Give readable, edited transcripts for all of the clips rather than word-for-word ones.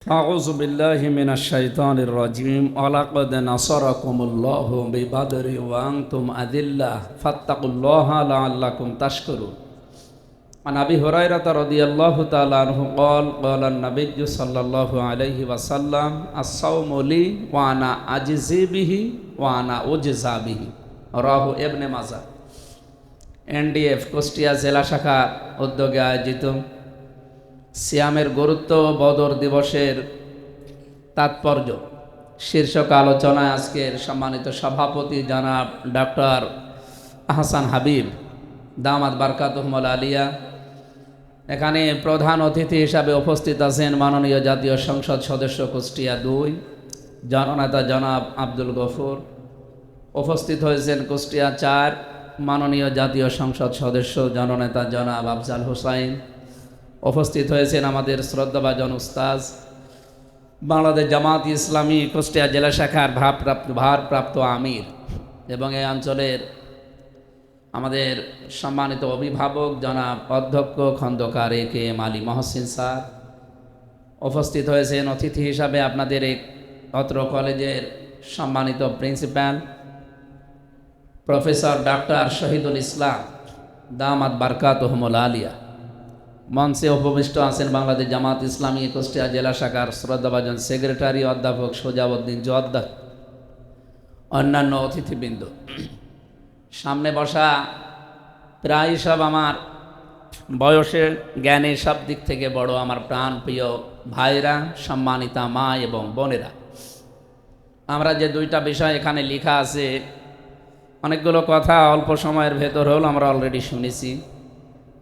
أعوذ بالله من الشيطان الرجيم ولقد نصركم الله ببدر وأنتم أذلة فاتقوا الله لعلكم تشكرون عن أبي هريرة رضي الله تعالى عنه قال النبي صلى الله عليه وسلم الصوم لي وأنا أجزي به وأنا أجزى به رواه ابن মাজাহ। NDF Kushtia জেলা শাখার উদ্যোগে আয়োজিত সিয়ামের গুরুত্ব ও বদর দিবসের তাৎপর্য শীর্ষক আলোচনায় আজকের সম্মানিত সভাপতি জনাব ডক্টর আহসান হাবিব দামাত বারকাতুহুল আলিয়া, এখানে প্রধান অতিথি হিসাবে উপস্থিত আছেন মাননীয় জাতীয় সংসদ সদস্য কুষ্টিয়া 2 জননেতা জনাব আব্দুল গফুর, উপস্থিত হয়েছেন কুষ্টিয়া 4 মাননীয় জাতীয় সংসদ সদস্য জননেতা জনাব আফজাল হোসাইন, উপস্থিত হয়েছেন আমাদের শ্রদ্ধাভাজন উস্তাজ বাংলাদেশ জামাত ইসলামী কুষ্টিয়া জেলা শাখার ভারপ্রাপ্ত আমির এবং এই অঞ্চলের আমাদের সম্মানিত অভিভাবক জনাব অধ্যক্ষ খন্দকার A.K.M. আলী মহসিন স্যার, উপস্থিত হয়েছেন অতিথি হিসাবে আপনাদের এই অত্র কলেজের সম্মানিত principal professor doctor Shahidul Islam দামাত বারকাতুহুল আলিয়া। মঞ্চে উপবিষ্ট আছেন বাংলাদেশ জামাত ইসলামী কুষ্টিয়া জেলা শাখার শ্রদ্ধাভাজন সেক্রেটারি অধ্যাপক সোজাউদ্দিন জোয়াদ্দার, অন্যান্য অতিথিবৃন্দ, সামনে বসা প্রায় সব আমার বয়সে জ্ঞানের সব দিক থেকে বড় আমার প্রাণ প্রিয় ভাইরা, সম্মানিতা মা এবং বোনেরা, আমরা যে দুইটা বিষয় এখানে লেখা আছে, অনেকগুলো কথা অল্প সময়ের ভেতর হল আমরা অলরেডি শুনেছি।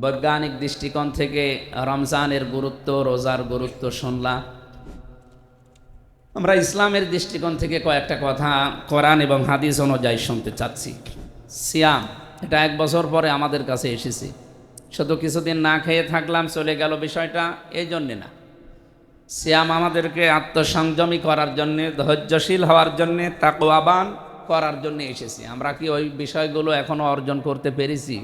বৈজ্ঞানিক দৃষ্টিকোণ থেকে রমজানের গুরুত্ব, রোজার গুরুত্ব শুনলাম। আমরা ইসলামের দৃষ্টিকোণ থেকে কয়েকটা কথা কোরআন এবং হাদিস অনুযায়ী শুনতে চাচ্ছি। সিয়াম, এটা 1 বছর পরে আমাদের কাছে এসেছে। শুধু কিছুদিন না খেয়ে থাকলাম চলে গেল বিষয়টা, এই জন্যে না। সিয়াম আমাদেরকে আত্মসংযমী করার জন্যে, ধৈর্যশীল হওয়ার জন্যে, তাকওয়াবান করার জন্য এসেছে। আমরা কি ওই বিষয়গুলো এখনো অর্জন করতে পেরেছি?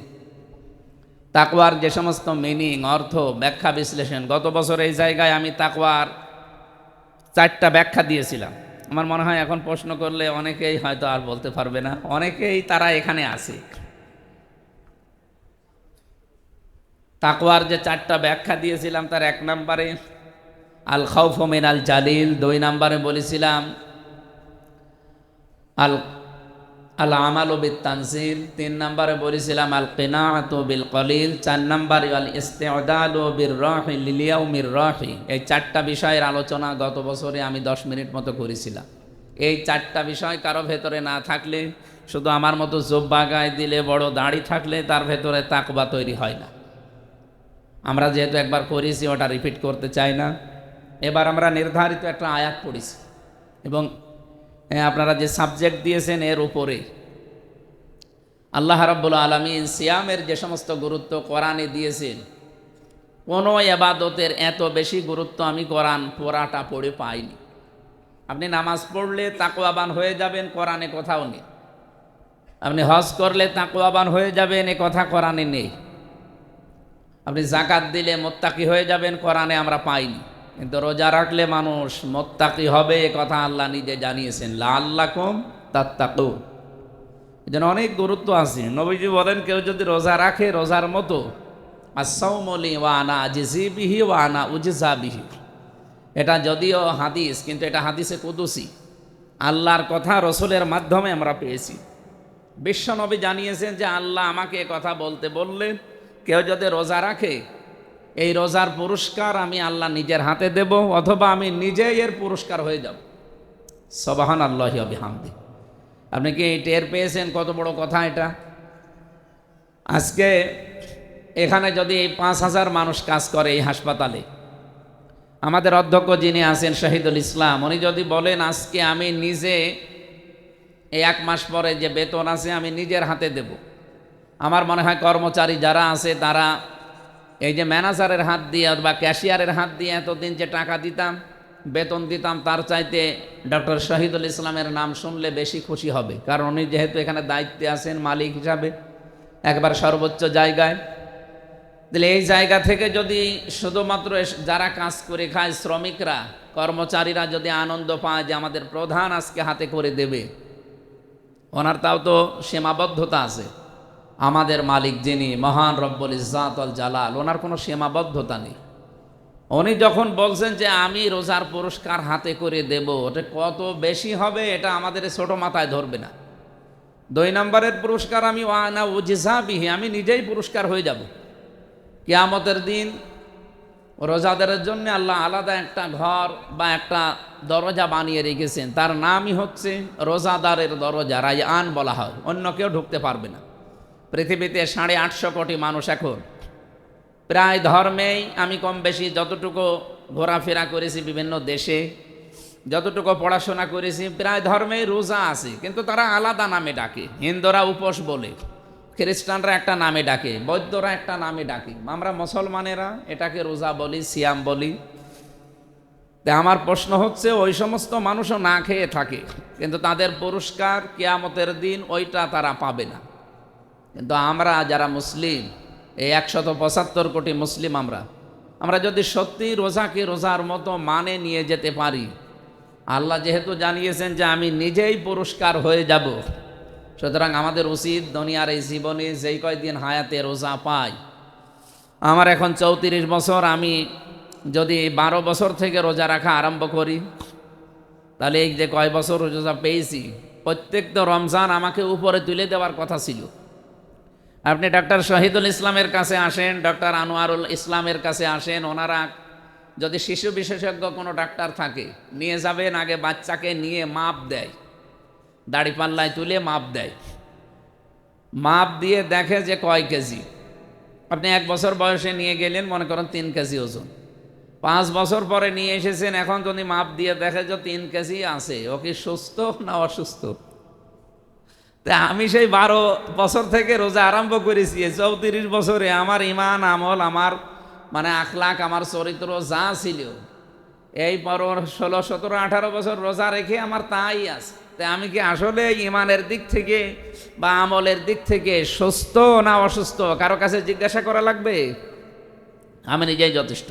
তাকওয়ার যে সমস্ত মিনিং, অর্থ, ব্যাখ্যা, বিশ্লেষণ, গত বছর এই জায়গায় আমি তাকওয়ার 4টা ব্যাখ্যা দিয়েছিলাম। আমার মনে হয় এখন প্রশ্ন করলে অনেকেই হয়তো আর বলতে পারবে না, অনেকেই তারা এখানে আছে। তাকওয়ার যে 4টা ব্যাখ্যা দিয়েছিলাম তার 1 নম্বরে আল খাউফু মিনাল জালিল, 2 নম্বরে বলেছিলাম আল আমালু বিত তানজিল, 3 নম্বরে বলেছিলাম আল কিনাআতু বিল কলিল, 4 নম্বরে আল ইস্তিউদাদু বির রাহি লিল ইয়াউমির রাহি। এই 4টা বিষয়ের আলোচনা গত বছরে আমি 10 মিনিট মতো করেছিলাম। এই 4টা বিষয় কারো ভেতরে না থাকলে, শুধু আমার মতো জোব্বা গায়ে দিলে, বড় দাড়ি থাকলে তার ভেতরে তাকওয়া তৈরি হয় না। আমরা যেহেতু একবার করেছি ওটা রিপিট করতে চাই না। এবার আমরা নির্ধারিত একটা আয়াত পড়েছি এবং আপনারা যে সাবজেক্ট দিয়েছেন এর উপরে আল্লাহ রাব্বুল আলামিন সিয়ামের যে সমস্ত গুরুত্ব কোরআনে দিয়েছেন, কোনো ইবাদতের এত বেশি গুরুত্ব আমি কোরআন পড়াটা পড়ে পাইনি। আপনি নামাজ পড়লে তাকওয়াবান হয়ে যাবেন, কোরআনে কোথাও নেই। আপনি হজ করলে তাকওয়াবান হয়ে যাবেন, এ কথা কোরআনে নেই। আপনি যাকাত দিলে মুত্তাকি হয়ে যাবেন, কোরআনে আমরা পাইনি। কিন্তু রোজা রাখলে মানুষ মুত্তাকি হবে, এ কথা আল্লাহ নিজে জানিয়েছেন, লাআল্লাকুম তাত্তাকুন। এজন্য অনেক গুরুত্ব আছে। নবীজি বলেন, কেউ যদি রোজা রাখে রোজার মতো, আস-সাওমু লি ওয়া আনা আজজি বিহি ওয়া আনা উজজা বিহি। এটা যদিও হাদিস, কিন্তু এটা হাদিসে কুদসি, আল্লাহর কথা রসুলের মাধ্যমে আমরা পেয়েছি। বিশ্বনবী জানিয়েছেন যে আল্লাহ আমাকে এ কথা বলতে বললেন, কেউ যদি রোজা রাখে এই রোজার পুরস্কার আমি আল্লাহ নিজের হাতে দেব, অথবা আমি নিজেই এর পুরস্কার হয়ে যাব। সুবহানাল্লাহি ওয়া বিহামদিহি। আপনি কি টের পেয়েছেন কত বড় কথা এটা? আজকে এখানে যদি 5,000 মানুষ কাজ করে এই হাসপাতালে, আমাদের অধ্যক্ষ যিনি আছেন শহীদুল ইসলাম, উনি যদি বলেন আজকে আমি নিজে এই 1 মাস পরে যে বেতন আছে আমি নিজের হাতে দেব, আমার মনে হয় কর্মচারী যারা আছে তারা এই যে ম্যানেজারের হাত দিয়ে বা ক্যাশিয়ারের হাত দিয়ে এতদিন যে টাকা দিতাম, বেতন দিতাম, তার চাইতে ডক্টর শহীদুল ইসলামের নাম শুনলে বেশি খুশি হবে। কারণ উনি যেহেতু এখানে দায়িত্বে আছেন মালিক হিসাবে, একবার সর্বোচ্চ জায়গায়, তাহলে এই জায়গা থেকে যদি শুধুমাত্র যারা কাজ করে খায়, শ্রমিকরা, কর্মচারীরা যদি আনন্দ পায় যে আমাদের প্রধান আজকে হাতে করে দেবে, ওনার তাও তো সীমাবদ্ধতা আছে। আমাদের মালিক যিনি মহান রব্বুল ইজ্জাত ওয়াল জালাল, ওনার কোনো সীমাবদ্ধতা নেই। উনি যখন বলছেন যে আমি রোজার পুরস্কার হাতে করে দেব, ওটা কত বেশি হবে এটা আমাদের ছোট মাথায় ধরবে না। 2 নম্বরের পুরস্কার আমি ওয়ানা উজিজা বিহি, আমি নিজেই পুরস্কার হয়ে যাব। কিয়ামতের দিন রোজাদারের জন্য আল্লাহ আলাদা একটা ঘর বা একটা দরজা বানিয়ে রেখেছেন, তার নামই হচ্ছে রোজাদারের দরজা, রায়আন বলা হয়। অন্য কেউ ঢুকতে পারবে না। পৃথিবীতে 850 কোটি মানুষ এখন, প্রায় ধর্মেই আমি কম বেশি যতটুকু ঘোরাফেরা করেছি বিভিন্ন দেশে, যতটুকু পড়াশোনা করেছি, প্রায় ধর্মেই রোজা আছে, কিন্তু তারা আলাদা নামে ডাকে। হিন্দুরা উপোস বলে, খ্রিস্টানরা একটা নামে ডাকে, বৌদ্ধরা একটা নামে ডাকে, আমরা মুসলমানেরা এটাকে রোজা বলি, সিয়াম বলি। তা আমার প্রশ্ন হচ্ছে, ওই সমস্ত মানুষও না খেয়ে থাকে, কিন্তু তাদের পুরস্কার কিয়ামতের দিন ওইটা তারা পাবে না। কিন্তু আমরা যারা মুসলিম, এই 175 কোটি মুসলিম, আমরা যদি সত্যি রোজাকে রোজার মতো মানে নিয়ে যেতে পারি, আল্লাহ যেহেতু জানিয়েছেন যে আমি নিজেই পুরস্কার হয়ে যাব, সুতরাং আমাদের উচিত দুনিয়ার এই জীবনে যেই কয়দিন হায়াতে রোজা পাই, আমার এখন 34 বছর, আমি যদি 12 বছর থেকে রোজা রাখা আরম্ভ করি, তাহলে এই যে কয় বছর রোজা পেয়েছি, প্রত্যেকটা রমজান আমাকে উপরে তুলে দেওয়ার কথা ছিল। আপনি ডক্টর শহীদুল ইসলামের কাছে আসেন, ডক্টর আনোয়ারুল ইসলামের কাছে আসেন, ওনারা যদি শিশু বিশেষজ্ঞ কোনো ডাক্তার থাকে নিয়ে যাবেন, আগে বাচ্চাকে নিয়ে মাপ দেয়, দাড়ি পাল্লায় তুলে মাপ দেয়, মাপ দিয়ে দেখে যে কয় কেজি। আপনি 1 বছর বয়সে নিয়ে গেলেন, মনে করেন 3 কেজি ওজন, 5 বছর পরে নিয়ে এসেছেন, এখন যদি মাপ দিয়ে দেখে যে 3 কেজি আছে, ও কি সুস্থ না অসুস্থ? তা আমি সেই 12 বছর থেকে রোজা আরম্ভ করেছি, 34 বছরে আমার ইমান আমল, আমার মানে আখলাক, আমার চরিত্র যা ছিল, এই পর 16, 17, 18 বছর রোজা রেখে আমার তাই আছে। তাই আমি কি আসলে ইমানের দিক থেকে বা আমলের দিক থেকে সুস্থ না অসুস্থ কারো কাছে জিজ্ঞাসা করা লাগবে? আমি নিজেই যথেষ্ট।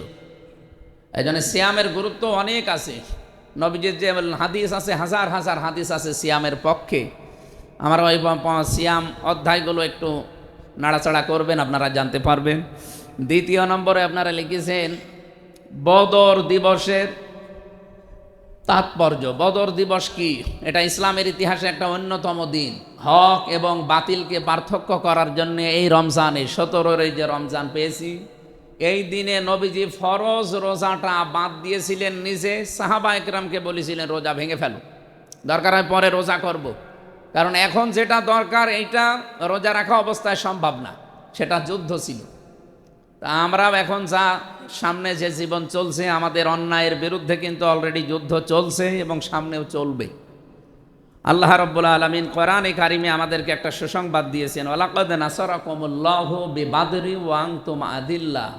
এই জন্য সিয়ামের গুরুত্ব অনেক আছে। নবীজির যে হাদিস আছে, হাজার হাজার হাদিস আছে সিয়ামের পক্ষে। আমার ওই সিয়াম অধ্যায়গুলো একটু নাড়াচাড়া করবেন, আপনারা জানতে পারবেন। 2 নম্বরে আপনারা লিখেছেন বদর দিবসের তাৎপর্য। বদর দিবস কি? এটা ইসলামের ইতিহাসে একটা অন্যতম দিন। হক এবং বাতিলকে পার্থক্য করার জন্য এই রমজানে, 17 যে রমজান পেয়েছি, এই দিনে নবীজি ফরজ রোজাটা বাদ দিয়েছিলেন নিজে, সাহাবা একরামকে বলেছিলেন রোজা ভেঙে ফেলো, দরকার হয় পরে রোজা করব। কারণ এখন যেটা দরকার এইটা রোজা রাখা অবস্থায় সম্ভব না, সেটা যুদ্ধ ছিল। তা আমরাও এখন যা সামনে যে জীবন চলছে, আমাদের অন্যায়ের বিরুদ্ধে কিন্তু অলরেডি যুদ্ধ চলছে এবং সামনেও চলবে। আল্লাহ রাব্বুল আলামিন কোরআনে কারিমে আমাদেরকে একটা সুসংবাদ দিয়েছেন, ওয়ালাকাদ নাসারাকুমুল্লাহু বিবাদরি ওয়া আনতুম আদিল্লাহ।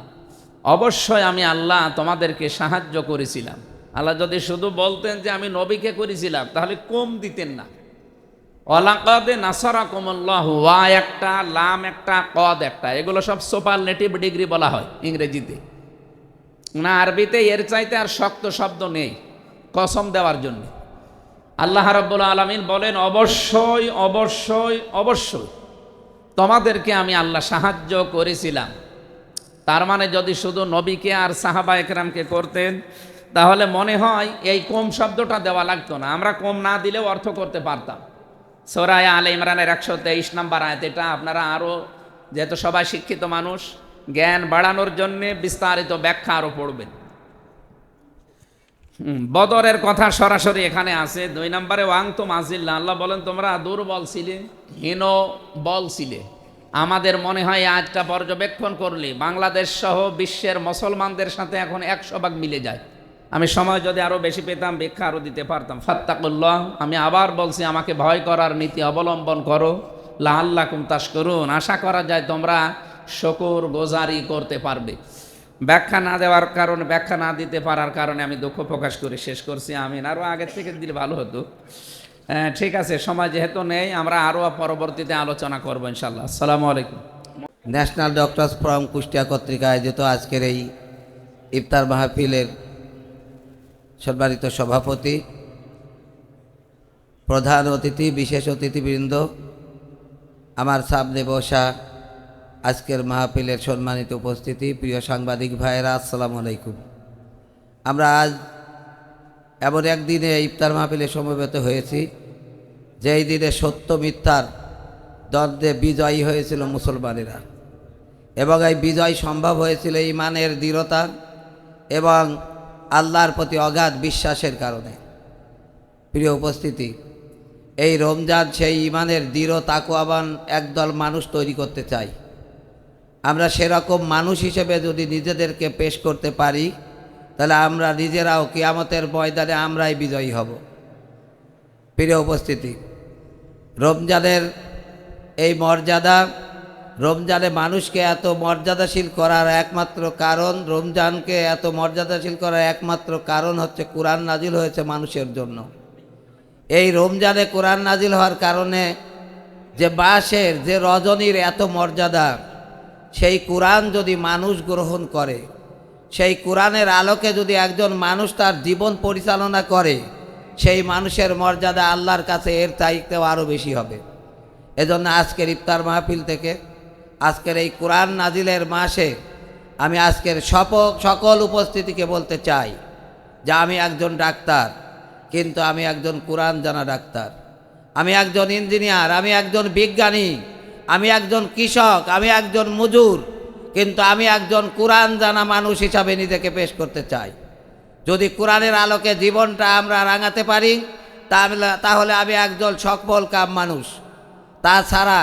অবশ্যই আমি আল্লাহ তোমাদেরকে সাহায্য করেছিলাম। আল্লাহ যদি শুধু বলতেন যে আমি নবীকে করেছিলাম, তাহলে কম দিতেন না। ওয়ালাকাদ নাসারাকুমুল্লাহু, ওয়া একটা, লাম একটা, কদ একটা, এগুলো সব সুপারলেটিভ ডিগ্রি বলা হয় ইংরেজিতে। না আরবিতে এর চাইতে আর শক্ত শব্দ নেই কসম দেওয়ার জন্য। আল্লাহ রাব্বুল আলামিন বলেন অবশ্যই অবশ্যই অবশ্যই তোমাদেরকে আমি আল্লাহ সাহায্য করেছিলাম। তার মানে যদি শুধু নবীকে আর সাহাবা একরামকে করতেন, তাহলে মনে হয় এই কম শব্দটা দেওয়া লাগতো না, আমরা কম না দিলেও অর্থ করতে পারতাম। সূরা আলে ইমরানের 123 নম্বর আয়াত, এটা আপনারা আরও, যেহেতু সবাই শিক্ষিত মানুষ, জ্ঞান বাড়ানোর জন্য বিস্তারিত ব্যাখ্যা আরও পড়বেন। বদরের কথা সরাসরি এখানে আছে। 2 নম্বরে ওয়াংতুম আজিল্লাহ, আল্লাহ বলেন তোমরা দুর্বল ছিলে, হীন বল ছিলে। আমাদের মনে হয় আজটা পর্যবেক্ষণ করলে বাংলাদেশ সহ বিশ্বের মুসলমানদের সাথে এখন 100 ভাগ মিলে যায়। আমি সময় যদি আরও বেশি পেতাম ব্যাখ্যা আরও দিতে পারতাম। ফাত্তাকুল্লাহ, আমি আবার বলছি, আমাকে ভয় করার নীতি অবলম্বন করো। লাআল্লাকুম তাশকুরুন, আশা করা যায় তোমরা শুকর গুজারি করতে পারবে। ব্যাখ্যা না দেওয়ার কারণে, ব্যাখ্যা না দিতে পারার কারণে আমি দুঃখ প্রকাশ করে শেষ করছি। আমিন। আরও আগের থেকে দিলে ভালো হতো। ঠিক আছে, সময় যেহেতু নেই, আমরা আরও পরবর্তীতে আলোচনা করবো ইনশাল্লাহ। আসসালামু আলাইকুম। ন্যাশনাল ডক্টরস ফোরাম কুষ্টিয়া কর্তৃক আয়োজিত আজকের এই ইফতার মাহফিলের সম্মানিত সভাপতি, প্রধান অতিথি, বিশেষ অতিথিবৃন্দ, আমার সামনে বসা আজকের মাহফিলের সম্মানিত উপস্থিতি, প্রিয় সাংবাদিক ভাইয়েরা, আসসালামু আলাইকুম। আমরা আজ এমন একদিনে ইফতার মাহফিলে সমবেত হয়েছি যেই দিনে সত্য মিথ্যার দ্বন্দ্বে বিজয়ী হয়েছিল মুসলমানেরা, এবং এই বিজয় সম্ভব হয়েছিল ঈমানের দৃঢ়তা এবং আল্লাহর প্রতি অগাধ বিশ্বাসের কারণে। প্রিয় উপস্থিতি, এই রমজান সেই ঈমানের দৃঢ় তাকওয়াবান একদল মানুষ তৈরি করতে চাই। আমরা সেরকম মানুষ হিসেবে যদি নিজেদেরকে পেশ করতে পারি, তাহলে আমরা নিজেরাও কিয়ামতের ময়দানে আমরাই বিজয়ী হব। প্রিয় উপস্থিতি, রমজানের এই মর্যাদা, রমজানে মানুষকে এত মর্যাদাশীল করার একমাত্র কারণ, রমজানকে এত মর্যাদাশীল করার একমাত্র কারণ হচ্ছে কোরআন নাজিল হয়েছে মানুষের জন্য। এই রমজানে কোরআন নাজিল হওয়ার কারণে যে মাসের, যে রজনীর এত মর্যাদা, সেই কোরআন যদি মানুষ গ্রহণ করে, সেই কোরআনের আলোকে যদি একজন মানুষ তার জীবন পরিচালনা করে, সেই মানুষের মর্যাদা আল্লাহর কাছে এর চাইতেও আরও বেশি হবে। এজন্য আজকের ইফতার মাহফিল থেকে, আজকের এই কোরআন নাজিলের মাসে আমি আজকের সকল উপস্থিতিকে বলতে চাই যে আমি একজন ডাক্তার, কিন্তু আমি একজন কোরআন জানা ডাক্তার। আমি একজন ইঞ্জিনিয়ার, আমি একজন বিজ্ঞানী, আমি একজন কৃষক, আমি একজন মজুর, কিন্তু আমি একজন কোরআন জানা মানুষ হিসাবে নিজেকে পেশ করতে চাই। যদি কোরআনের আলোকে জীবনটা আমরা রাঙাতে পারি, তাহলে আমি একজন সফল কাম মানুষ। তাছাড়া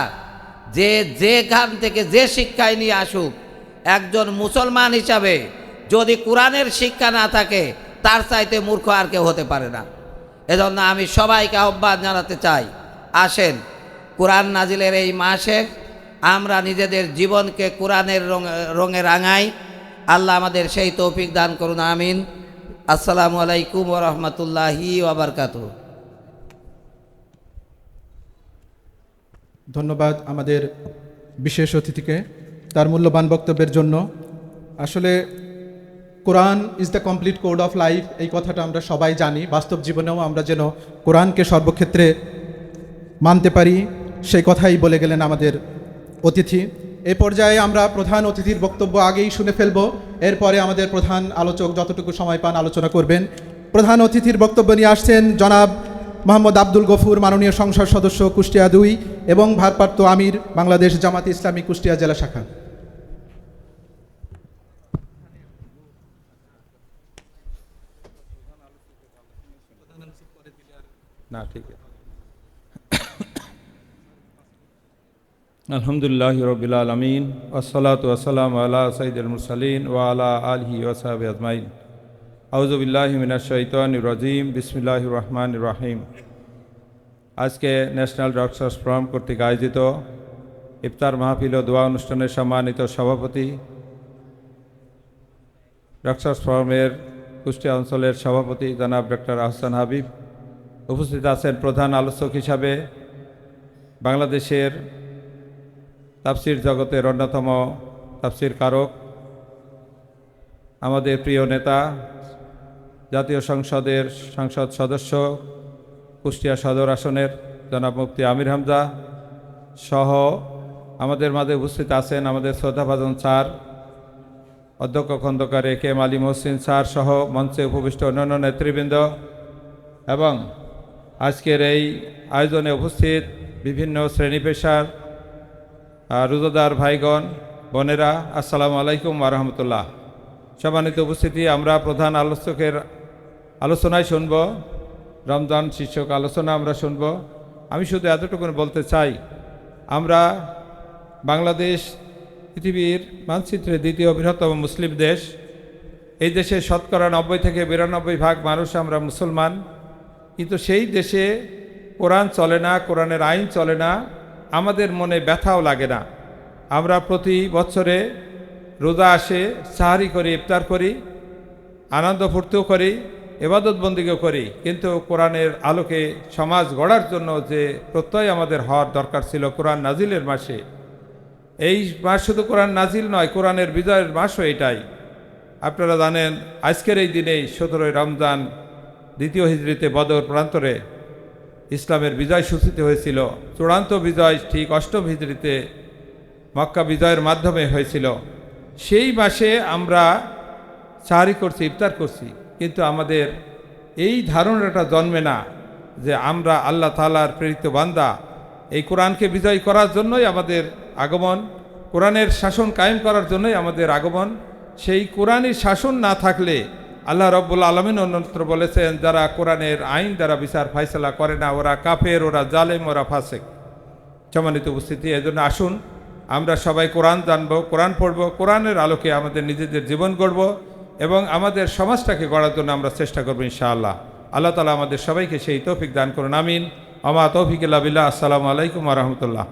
যেখান থেকে যে শিক্ষাই নিয়ে আসুক, একজন মুসলমান হিসাবে যদি কোরআনের শিক্ষা না থাকে, তার চাইতে মূর্খ আর কেউ হতে পারে না। এজন্য আমি সবাইকে আহ্বান জানাতে চাই, আসেন কোরআন নাজিলের এই মাসে আমরা নিজেদের জীবনকে কোরআনের রঙে রাঙাই। আল্লাহ আমাদের সেই তৌফিক দান করুন, আমিন। আসসালামু আলাইকুম ওয়া রাহমাতুল্লাহি ওয়া বারাকাতুহু। ধন্যবাদ আমাদের বিশেষ অতিথিকে তার মূল্যবান বক্তব্যের জন্য। আসলে Quran is the complete code of life, এই কথাটা আমরা সবাই জানি। বাস্তব জীবনেও আমরা যেন কোরআনকে সর্বক্ষেত্রে মানতে পারি, সেই কথাই বলে গেলেন আমাদের অতিথি। এই পর্যায়ে আমরা প্রধান অতিথির বক্তব্য আগেই শুনে ফেলব, এরপরে আমাদের প্রধান আলোচক যতটুকু সময় পান আলোচনা করবেন। প্রধান অতিথির বক্তব্য নিয়ে আসছেন জনাব মোহাম্মদ আব্দুল গফুর, মাননীয় সংসদ সদস্য কুষ্টিয়া 2 এবং ভারপ্রাপ্ত আমির বাংলাদেশ জামাতে ইসলামী কুষ্টিয়া জেলা শাখা। না, ঠিক আছে। আলহামদুলিল্লাহি রাব্বিল আলামিন ওয়াসসালাতু ওয়াসসালামু আলা সাইয়্যিদিল মুরসালিন ওয়া আলা আলিহি ওয়া সাহবিহি আজমাইন। আউযু বিল্লাহি মিনাশ শাইতানির রাজীম। বিসমিল্লাহির রহমানির রহিম। আজকে ন্যাশনাল ডক্টরস ফোরাম কর্তৃক আয়োজিত ইফতার মাহফিল ও দোয়া অনুষ্ঠানের সম্মানিত সভাপতি, ডক্টরস ফোরামের কুষ্টিয়া অঞ্চলের সভাপতি জনাব ডক্টর আহসান হাবিব, উপস্থিত আছেন প্রধান আলোচক হিসাবে বাংলাদেশের তাফসির জগতের অন্যতম তাফসির কারক, আমাদের প্রিয় নেতা, জাতীয় সংসদের সংসদ সদস্য, কুষ্টিয়া সদর আসনের জনাব মুফতি আমির হামজা সহ আমাদের মাঝে উপস্থিত আছেন আমাদের শ্রদ্ধাভাজন স্যার, অধ্যক্ষ খন্দকার এ.কে.এম. আলী মহসিন স্যার সহ মঞ্চে উপবিষ্ট অন্যান্য নেতৃবৃন্দ এবং আজকের এই আয়োজনে উপস্থিত বিভিন্ন শ্রেণী পেশার রোজাদার ভাইগণ, বোনেরা, আসসালামু আলাইকুম ওয়া রাহমাতুল্লাহ। সম্মানিত উপস্থিতি, আমরা প্রধান আলোচকের আলোচনায় শুনব, রমজান শীর্ষক আলোচনা আমরা শুনব। আমি শুধু এতটুকু বলতে চাই, আমরা বাংলাদেশ পৃথিবীর মানচিত্রে দ্বিতীয় বৃহত্তম মুসলিম দেশ। এই দেশে শতকরা 90 থেকে 92% মানুষ আমরা মুসলমান, কিন্তু সেই দেশে কোরআন চলে না, কোরআনের আইন চলে না, আমাদের মনে ব্যথাও লাগে না। আমরা প্রতি বছরে রোজা আসে, সাহারি করি, ইফতার করি, আনন্দ ফুর্তিও করি, ইবাদত বন্দিও করি, কিন্তু কোরআনের আলোকে সমাজ গড়ার জন্য যে প্রত্যয় আমাদের হওয়ার দরকার ছিল কোরআন নাজিলের মাসে, এই মাস শুধু কোরআন নাজিল নয়, কোরআনের বিজয়ের মাসও এটাই। আপনারা জানেন আজকের এই দিনেই 17 রমজান দ্বিতীয় হিজরিতে বদর প্রান্তরে ইসলামের বিজয় সূচিত হয়েছিল। চূড়ান্ত বিজয় ঠিক 8ম হিজরিতে মক্কা বিজয়ের মাধ্যমে হয়েছিল। সেই মাসে আমরা সাহারি করছি, ইফতার করছি, কিন্তু আমাদের এই ধারণাটা জন্মে না যে আমরা আল্লাহ তাআলার প্রেরিত বান্দা। এই কোরআনকে বিজয় করার জন্যই আমাদের আগমন, কোরআনের শাসন কায়েম করার জন্যই আমাদের আগমন। সেই কোরআনী শাসন না থাকলে আল্লাহ রব্বুল আলামিন অন্যত্র বলেছেন, যারা কোরআনের আইন দ্বারা বিচার ফায়সালা করে না ওরা কাফের, ওরা জালেম, ওরা ফাসেক। সম্মানিত উপস্থিতি, এজন্য আসুন আমরা সবাই কোরআন জানব, কোরআন পড়ব, কোরআনের আলোকে আমাদের নিজেদের জীবন গড়ব এবং আমাদের সমাজটাকে গড়ার জন্য আমরা চেষ্টা করব ইনশাআল্লাহ। আল্লাহ তাআলা আমাদের সবাইকে সেই তৌফিক দান করুন, আমিন। আমা তৌফিক ইল্লা বিল্লাহ। আসসালামু আলাইকুম ওয়া রাহমাতুল্লাহ।